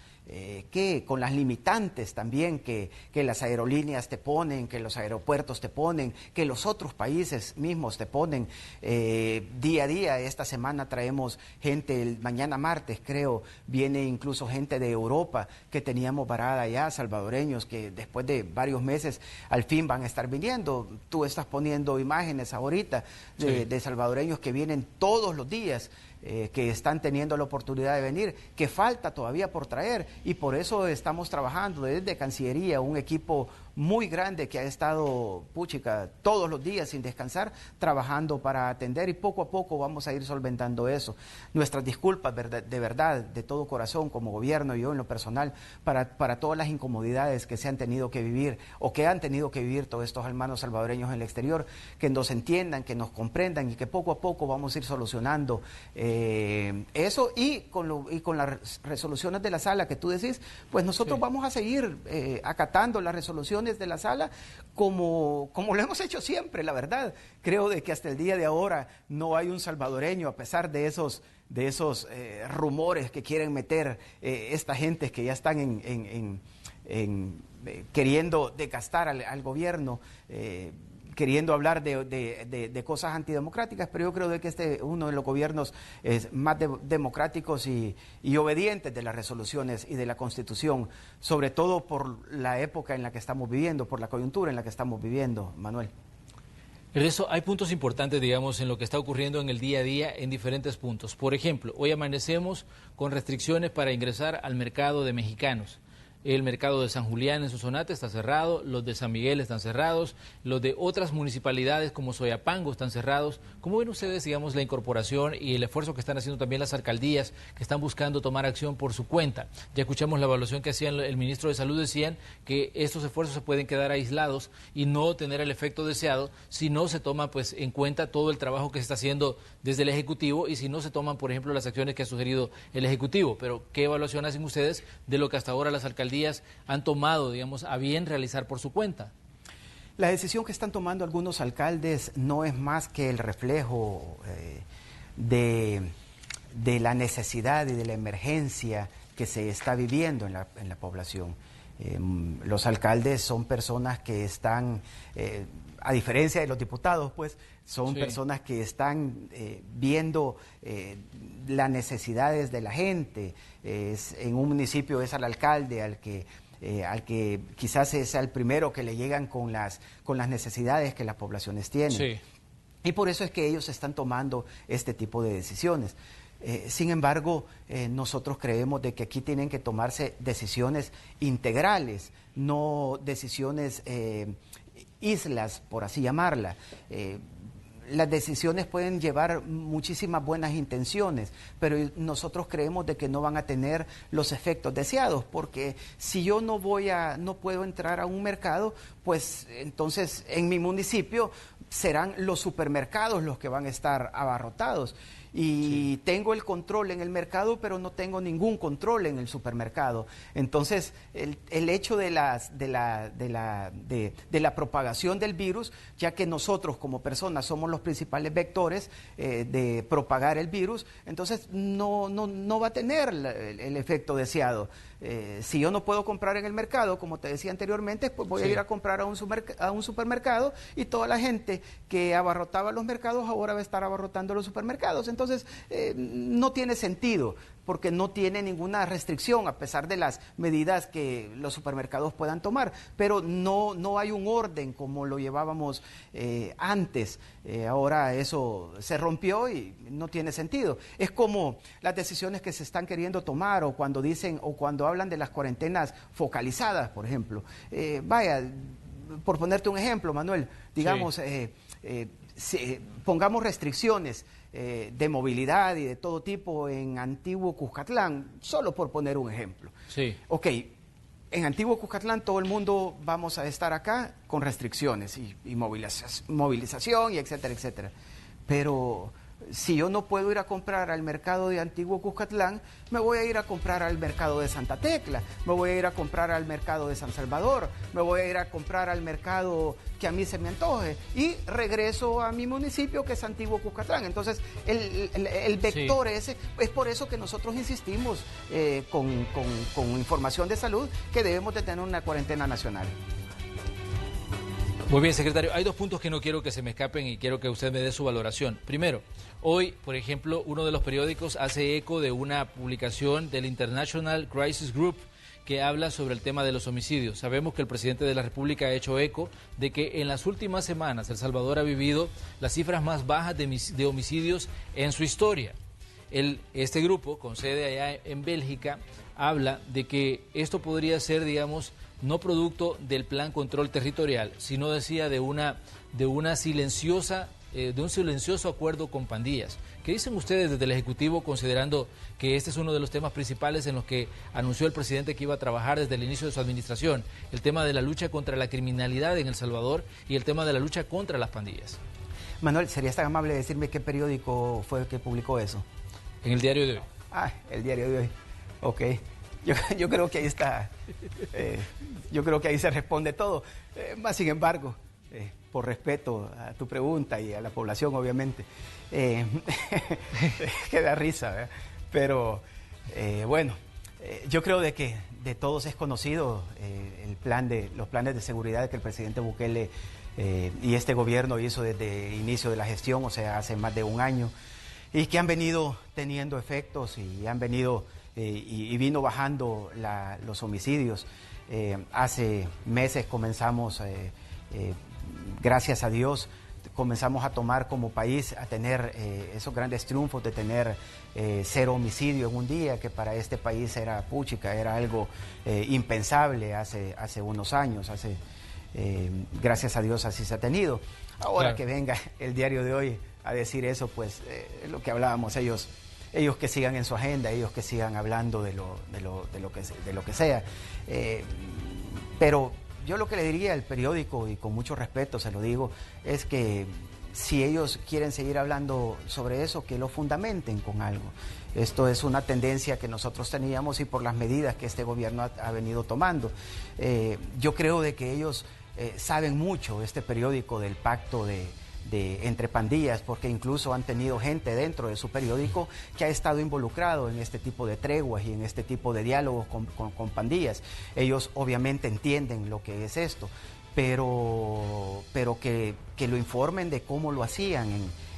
Speaker 2: con las limitantes también que las aerolíneas te ponen, que los aeropuertos te ponen, que los otros países mismos te ponen. Día a día, esta semana traemos gente, mañana martes creo, viene incluso gente de Europa que teníamos varada allá, salvadoreños que después de varios meses al fin van a estar viniendo. Tú estás poniendo imágenes ahorita de salvadoreños que vienen todos los días, que están teniendo la oportunidad de venir, que falta todavía por traer, y por eso estamos trabajando desde Cancillería, un equipo muy grande que ha estado, todos los días sin descansar, trabajando para atender, y poco a poco vamos a ir solventando eso. Nuestras disculpas de verdad, de todo corazón, como gobierno y yo en lo personal, para todas las incomodidades que se han tenido que vivir, o que han tenido que vivir todos estos hermanos salvadoreños en el exterior, que nos entiendan, que nos comprendan, y que poco a poco vamos a ir solucionando eso, y con las resoluciones de la sala que tú decís, pues nosotros vamos a seguir acatando las resoluciones de la sala como lo hemos hecho siempre. La verdad, creo de que hasta el día de ahora no hay un salvadoreño, a pesar de esos rumores que quieren meter esta gente que ya están queriendo desgastar al gobierno. queriendo hablar de cosas antidemocráticas, pero yo creo de que este es uno de los gobiernos más democráticos y obedientes de las resoluciones y de la Constitución, sobre todo por la época en la que estamos viviendo, por la coyuntura en la que estamos viviendo, Manuel.
Speaker 1: Ernesto, hay puntos importantes, digamos, en lo que está ocurriendo en el día a día en diferentes puntos. Por ejemplo, hoy amanecemos con restricciones para ingresar al mercado de mexicanos. El mercado de San Julián en Sonsonate está cerrado, los de San Miguel están cerrados, los de otras municipalidades como Soyapango están cerrados. ¿Cómo ven ustedes, digamos, la incorporación y el esfuerzo que están haciendo también las alcaldías que están buscando tomar acción por su cuenta? Ya escuchamos la evaluación que hacían el ministro de Salud, decían que estos esfuerzos se pueden quedar aislados y no tener el efecto deseado si no se toma pues en cuenta todo el trabajo que se está haciendo desde el Ejecutivo y si no se toman, por ejemplo, las acciones que ha sugerido el Ejecutivo. Pero, ¿qué evaluación hacen ustedes de lo que hasta ahora las alcaldías han tomado, digamos, a bien realizar por su cuenta?
Speaker 2: La decisión que están tomando algunos alcaldes no es más que el reflejo de la necesidad y de la emergencia que se está viviendo en la población. Los alcaldes son personas que están, a diferencia de los diputados, pues, son personas que están viendo las necesidades de la gente. En un municipio es al alcalde al que quizás sea el primero que le llegan con las necesidades que las poblaciones tienen. Sí. Y por eso es que ellos están tomando este tipo de decisiones. Sin embargo, nosotros creemos de que aquí tienen que tomarse decisiones integrales, no decisiones islas, por así llamarla. Las decisiones pueden llevar muchísimas buenas intenciones, pero nosotros creemos de que no van a tener los efectos deseados, porque si yo no puedo entrar a un mercado, pues entonces en mi municipio serán los supermercados los que van a estar abarrotados. Y tengo el control en el mercado, pero no tengo ningún control en el supermercado. Entonces, el hecho de la propagación del virus, ya que nosotros como personas somos los principales vectores de propagar el virus, entonces no va a tener el efecto deseado. Si yo no puedo comprar en el mercado, como te decía anteriormente, pues voy a ir a comprar a un supermercado y toda la gente que abarrotaba los mercados ahora va a estar abarrotando los supermercados. Entonces, no tiene sentido, porque no tiene ninguna restricción a pesar de las medidas que los supermercados puedan tomar, pero no hay un orden como lo llevábamos antes. Ahora eso se rompió y no tiene sentido. Es como las decisiones que se están queriendo tomar o cuando hablan de las cuarentenas focalizadas, por ejemplo. Por ponerte un ejemplo, Manuel, digamos, pongamos restricciones de movilidad y de todo tipo en Antiguo Cuscatlán, solo por poner un ejemplo. Sí. Ok, en Antiguo Cuscatlán todo el mundo vamos a estar acá con restricciones y movilización y etcétera, etcétera. Pero si yo no puedo ir a comprar al mercado de Antiguo Cuscatlán, me voy a ir a comprar al mercado de Santa Tecla, me voy a ir a comprar al mercado de San Salvador, me voy a ir a comprar al mercado que a mí se me antoje y regreso a mi municipio que es Antiguo Cuscatlán. Entonces, el vector ese, es por eso que nosotros insistimos con información de salud que debemos de tener una cuarentena nacional.
Speaker 1: Muy bien, secretario. Hay dos puntos que no quiero que se me escapen y quiero que usted me dé su valoración. Primero, hoy, por ejemplo, uno de los periódicos hace eco de una publicación del International Crisis Group que habla sobre el tema de los homicidios. Sabemos que el presidente de la República ha hecho eco de que en las últimas semanas El Salvador ha vivido las cifras más bajas de homicidios en su historia. Este grupo, con sede allá en Bélgica, habla de que esto podría ser, digamos, no producto del plan control territorial, sino decía de un silencioso acuerdo con pandillas. ¿Qué dicen ustedes desde el Ejecutivo, considerando que este es uno de los temas principales en los que anunció el presidente que iba a trabajar desde el inicio de su administración? El tema de la lucha contra la criminalidad en El Salvador y el tema de la lucha contra las pandillas.
Speaker 2: Manuel, ¿serías tan amable de decirme qué periódico fue el que publicó eso?
Speaker 1: En el Diario de Hoy.
Speaker 2: El Diario de Hoy. Ok. Yo creo que ahí está, yo creo que ahí se responde todo. Más sin embargo, por respeto a tu pregunta y a la población, obviamente, que da risa, ¿verdad? Pero bueno, Yo creo de que de todos es conocido los planes de seguridad que el presidente Bukele y este gobierno hizo desde el inicio de la gestión, o sea, hace más de un año, y que han venido teniendo efectos y han venido y vino bajando los homicidios. Hace meses comenzamos, gracias a Dios, comenzamos a tomar como país, a tener esos grandes triunfos de tener 0 homicidios en un día, que para este país era puchica, era algo impensable hace unos años, gracias a Dios así se ha tenido. Ahora claro, que venga el diario de hoy a decir eso, pues lo que hablábamos, ellos que sigan en su agenda, ellos que sigan hablando de lo que sea. Pero yo lo que le diría al periódico, y con mucho respeto se lo digo, es que si ellos quieren seguir hablando sobre eso, que lo fundamenten con algo. Esto es una tendencia que nosotros teníamos y por las medidas que este gobierno ha venido tomando. Yo creo de que ellos saben mucho, este periódico, del pacto entre pandillas, porque incluso han tenido gente dentro de su periódico que ha estado involucrado en este tipo de treguas y en este tipo de diálogos con pandillas. Ellos obviamente entienden lo que es esto, pero que lo informen de cómo lo hacían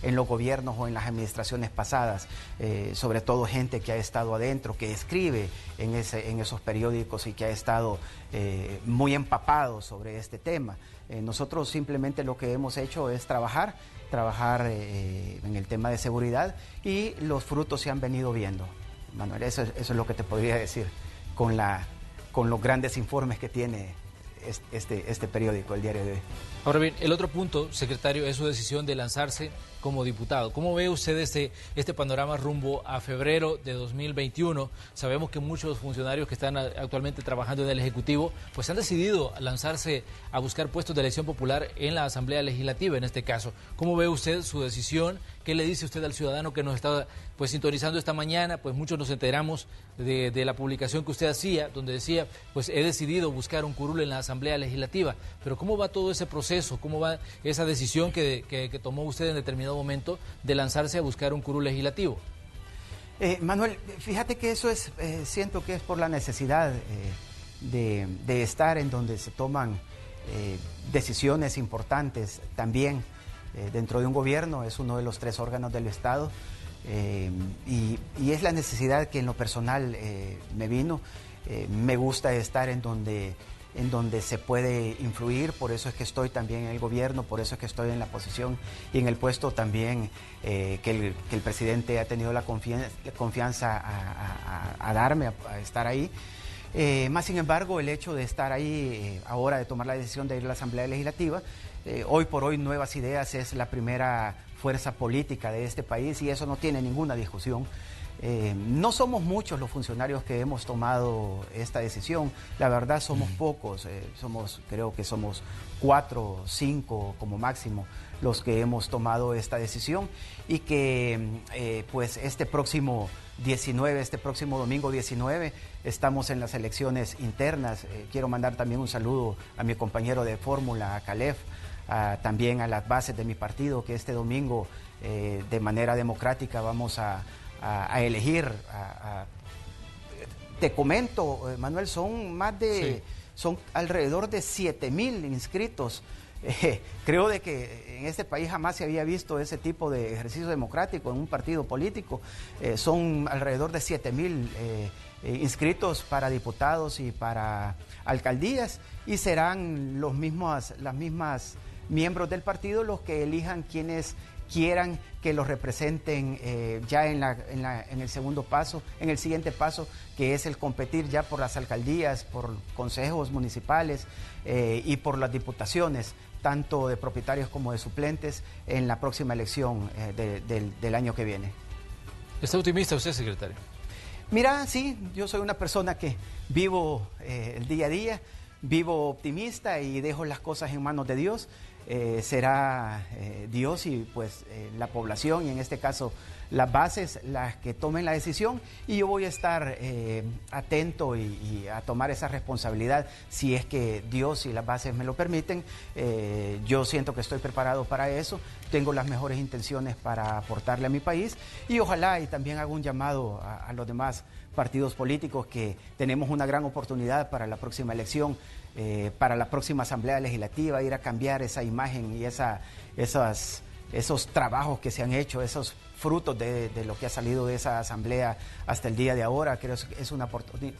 Speaker 2: en los gobiernos o en las administraciones pasadas, sobre todo gente que ha estado adentro, que escribe en esos periódicos y que ha estado muy empapado sobre este tema. Nosotros simplemente lo que hemos hecho es trabajar en el tema de seguridad y los frutos se han venido viendo. Manuel, eso es lo que te podría decir con los grandes informes que tiene este periódico, el diario de hoy.
Speaker 1: Ahora bien, el otro punto, secretario, es su decisión de lanzarse como diputado. ¿Cómo ve usted este panorama rumbo a febrero de 2021? Sabemos que muchos funcionarios que están actualmente trabajando en el Ejecutivo pues han decidido lanzarse a buscar puestos de elección popular en la Asamblea Legislativa, en este caso. ¿Cómo ve usted su decisión? ¿Qué le dice usted al ciudadano que nos está pues sintonizando esta mañana? Pues muchos nos enteramos de la publicación que usted hacía, donde decía, pues he decidido buscar un curul en la Asamblea Legislativa. Pero ¿cómo va todo ese proceso? ¿Cómo va esa decisión que tomó usted en determinado momento de lanzarse a buscar un curul legislativo?
Speaker 2: Manuel, fíjate que eso es, siento que es por la necesidad de estar en donde se toman decisiones importantes también dentro de un gobierno. Es uno de los 3 órganos del Estado y es la necesidad que en lo personal me vino. Me gusta estar en donde se puede influir, por eso es que estoy también en el gobierno, por eso es que estoy en la posición y en el puesto también que el presidente ha tenido la confianza a darme, a estar ahí. Más sin embargo, el hecho de estar ahí ahora, de tomar la decisión de ir a la Asamblea Legislativa, hoy por hoy Nuevas Ideas es la primera fuerza política de este país y eso no tiene ninguna discusión. No somos muchos los funcionarios que hemos tomado esta decisión, la verdad somos pocos, creo que somos 4 o 5 como máximo los que hemos tomado esta decisión y que pues este próximo domingo 19, estamos en las elecciones internas. Quiero mandar también un saludo a mi compañero de fórmula, a Calef, también a las bases de mi partido, que este domingo de manera democrática vamos a elegir. Te comento, Manuel, son alrededor de 7,000 inscritos. Creo de que en este país jamás se había visto ese tipo de ejercicio democrático en un partido político. Son alrededor de 7,000 inscritos para diputados y para alcaldías y serán las mismas miembros del partido los que elijan quienes quieran que los representen ya en el siguiente paso, que es el competir ya por las alcaldías, por consejos municipales y por las diputaciones, tanto de propietarios como de suplentes, en la próxima elección del año que viene.
Speaker 1: ¿Está optimista usted, secretario?
Speaker 2: Mira, sí, yo soy una persona que vivo el día a día, vivo optimista y dejo las cosas en manos de Dios. Será Dios y pues la población y en este caso las bases las que tomen la decisión y yo voy a estar atento y a tomar esa responsabilidad si es que Dios y las bases me lo permiten. Yo siento que estoy preparado para eso, tengo las mejores intenciones para aportarle a mi país y ojalá y también hago un llamado a los demás partidos políticos que tenemos una gran oportunidad para la próxima elección, para la próxima Asamblea Legislativa, ir a cambiar esa imagen y esos trabajos que se han hecho, esos frutos de lo que ha salido de esa asamblea hasta el día de ahora. Creo que es una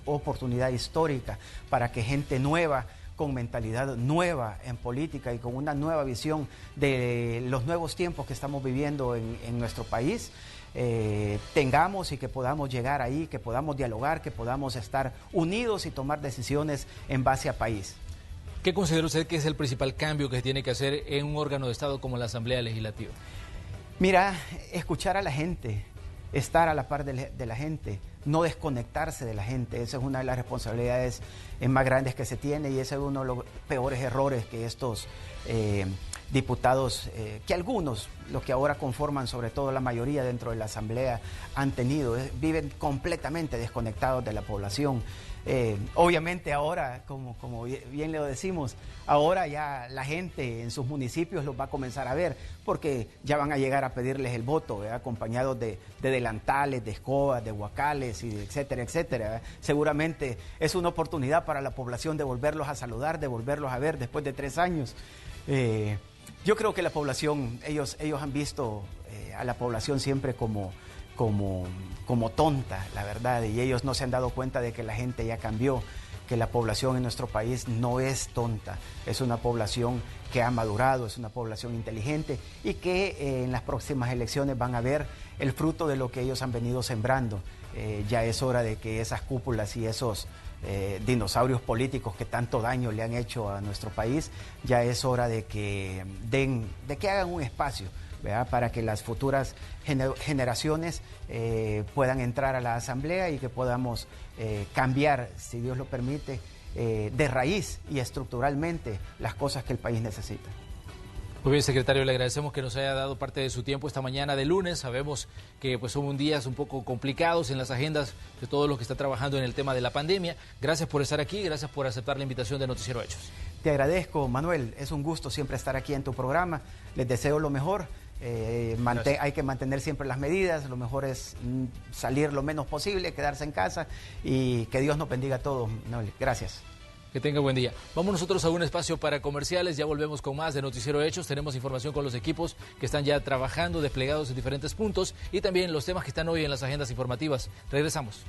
Speaker 2: oportunidad histórica para que gente nueva, con mentalidad nueva en política y con una nueva visión de los nuevos tiempos que estamos viviendo en nuestro país, tengamos y que podamos llegar ahí, que podamos dialogar, que podamos estar unidos y tomar decisiones en base a país.
Speaker 1: ¿Qué considera usted que es el principal cambio que se tiene que hacer en un órgano de Estado como la Asamblea Legislativa?
Speaker 2: Mira, escuchar a la gente, estar a la par de la gente, no desconectarse de la gente. Esa es una de las responsabilidades más grandes que se tiene y ese es uno de los peores errores que estos diputados, que algunos, los que ahora conforman, sobre todo la mayoría dentro de la Asamblea, han tenido. Viven completamente desconectados de la población. Obviamente ahora, como bien le decimos, ahora ya la gente en sus municipios los va a comenzar a ver, porque ya van a llegar a pedirles el voto, ¿verdad? Acompañados de delantales, de escobas, de guacales, y etcétera, etcétera, ¿verdad? Seguramente es una oportunidad para la población de volverlos a saludar, de volverlos a ver después de 3 años. Yo creo que la población, ellos han visto a la población siempre como tonta, la verdad, y ellos no se han dado cuenta de que la gente ya cambió, que la población en nuestro país no es tonta, es una población que ha madurado, es una población inteligente y que en las próximas elecciones van a ver el fruto de lo que ellos han venido sembrando. Ya es hora de que esas cúpulas y esos dinosaurios políticos que tanto daño le han hecho a nuestro país, ya es hora de que hagan un espacio, ¿verdad?, para que las futuras generaciones puedan entrar a la Asamblea y que podamos cambiar, si Dios lo permite, de raíz y estructuralmente las cosas que el país necesita.
Speaker 1: Muy bien, secretario, le agradecemos que nos haya dado parte de su tiempo esta mañana de lunes. Sabemos que pues son días un poco complicados en las agendas de todos los que están trabajando en el tema de la pandemia. Gracias por estar aquí, gracias por aceptar la invitación de Noticiero Hechos.
Speaker 2: Te agradezco, Manuel, es un gusto siempre estar aquí en tu programa. Les deseo lo mejor. Hay que mantener siempre las medidas, lo mejor es salir lo menos posible, quedarse en casa y que Dios nos bendiga a todos. Manuel, gracias.
Speaker 1: Que tenga buen día. Vamos nosotros a un espacio para comerciales, ya volvemos con más de Noticiero Hechos. Tenemos información con los equipos que están ya trabajando, desplegados en diferentes puntos y también los temas que están hoy en las agendas informativas. Regresamos.